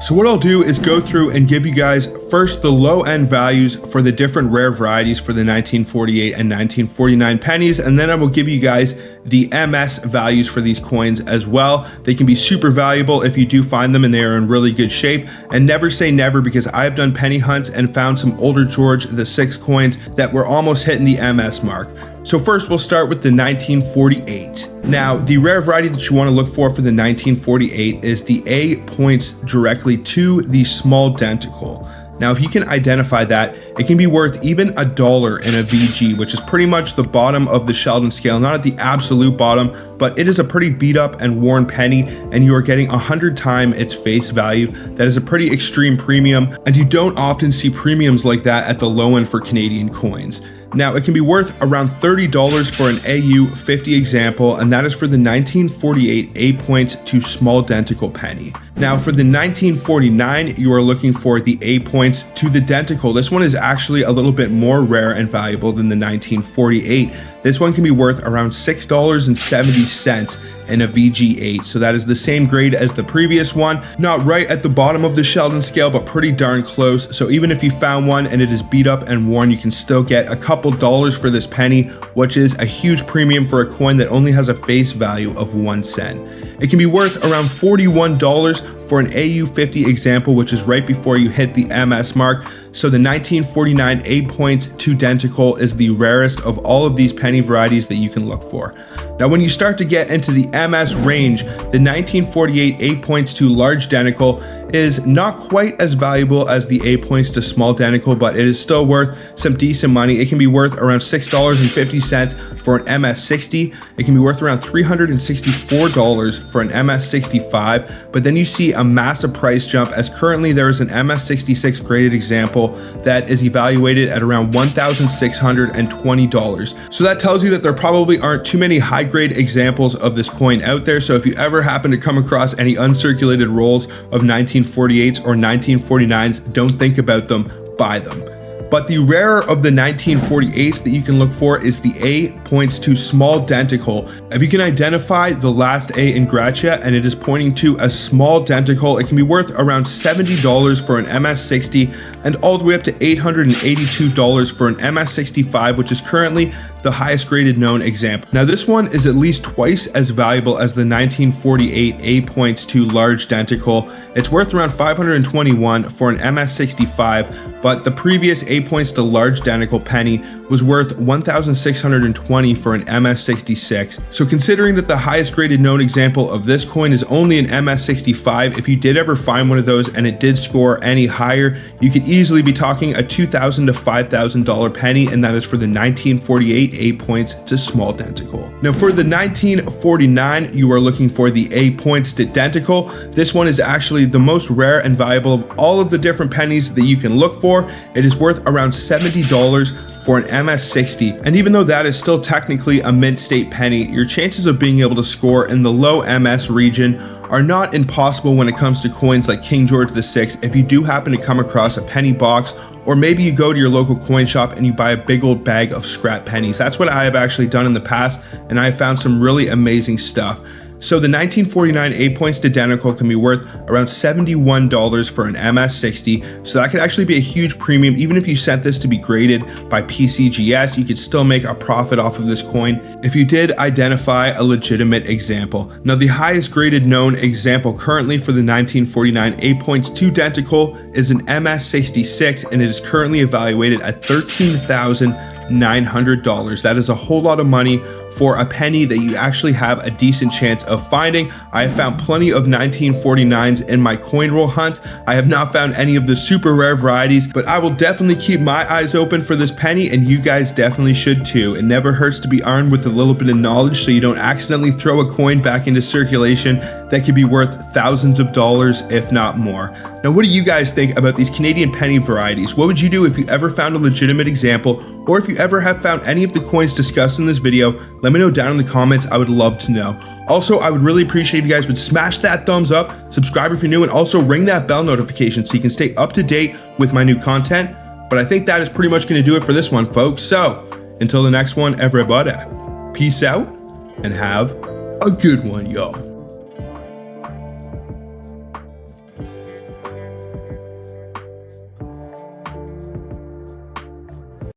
So what I'll do is go through and give you guys first the low end values for the different rare varieties for the 1948 and 1949 pennies, and then I will give you guys the MS values for these coins as well. They can be super valuable if you do find them and they are in really good shape. And never say never, because I've done penny hunts and found some older George VI coins that were almost hitting the MS mark. So first we'll start with the 1948. Now, the rare variety that you want to look for the 1948 is the A points directly to the small denticle. Now, if you can identify that, it can be worth even $1 in a VG, which is pretty much the bottom of the Sheldon scale, not at the absolute bottom, but it is a pretty beat up and worn penny, and you are getting 100 times its face value. That is a pretty extreme premium, and you don't often see premiums like that at the low end for Canadian coins. Now, it can be worth around $30 for an AU 50 example, and that is for the 1948 A points to small Denticle penny. Now, for the 1949, you are looking for the A points to the Denticle. This one is actually a little bit more rare and valuable than the 1948. This one can be worth around $6.70 in a VG8, so that is the same grade as the previous one. Not right at the bottom of the Sheldon scale, but pretty darn close. So even if you found one and it is beat up and worn, you can still get a couple dollars for this penny, which is a huge premium for a coin that only has a face value of 1 cent. It can be worth around $41 for an AU 50 example, which is right before you hit the MS mark. So the 1949 A points to Denticle is the rarest of all of these penny varieties that you can look for. Now, when you start to get into the MS range, the 1948 A points to large Denticle is not quite as valuable as the A points to small Denticle, but it is still worth some decent money. It can be worth around $6.50 for an MS60. It can be worth around $364 for an MS65, but then you see a massive price jump, as currently there is an MS66 graded example that is evaluated at around $1,620. So that tells you that there probably aren't too many high grade examples of this coin out there. So if you ever happen to come across any uncirculated rolls of 1948s or 1949s, don't think about them, buy them. But the rarer of the 1948s that you can look for is the A points to small Denticle. If you can identify the last A in Gratia and it is pointing to a small Denticle, it can be worth around $70 for an MS60 and all the way up to $882 for an MS65, which is currently the highest graded known example. Now, this one is at least twice as valuable as the 1948 A points to large Denticle. It's worth around $521 for an MS65, but the previous A points to large Denticle penny was worth $1,620 for an MS66. So considering that the highest graded known example of this coin is only an MS65, if you did ever find one of those and it did score any higher, you could easily be talking a $2,000 to $5,000 penny, and that is for the 1948 A points to small Denticle. Now, for the 1949, you are looking for the A points to Denticle. This one is actually the most rare and valuable of all of the different pennies that you can look for. It is worth around $70 for an MS60, and even though that is still technically a mint state penny, your chances of being able to score in the low MS region are not impossible when it comes to coins like King George VI if you do happen to come across a penny box, or maybe you go to your local coin shop and you buy a big old bag of scrap pennies. That's what I have actually done in the past, and I have found some really amazing stuff. So the 1949 A points to Denticle can be worth around $71 for an MS60. So that could actually be a huge premium. Even if you sent this to be graded by PCGS, you could still make a profit off of this coin if you did identify a legitimate example. Now, the highest graded known example currently for the 1949 A points to Denticle is an MS66, and it is currently evaluated at $13,900. That is a whole lot of money for a penny that you actually have a decent chance of finding. I have found plenty of 1949s in my coin roll hunt. I have not found any of the super rare varieties, but I will definitely keep my eyes open for this penny, and you guys definitely should too. It never hurts to be armed with a little bit of knowledge so you don't accidentally throw a coin back into circulation that could be worth thousands of dollars, if not more. Now, what do you guys think about these Canadian penny varieties? What would you do if you ever found a legitimate example, or if you ever have found any of the coins discussed in this video? Let me know down in the comments. I would love to know. Also, I would really appreciate if you guys would smash that thumbs up, subscribe if you're new, and also ring that bell notification so you can stay up to date with my new content. But I think that is pretty much going to do it for this one, folks. So until the next one, everybody, peace out and have a good one, y'all.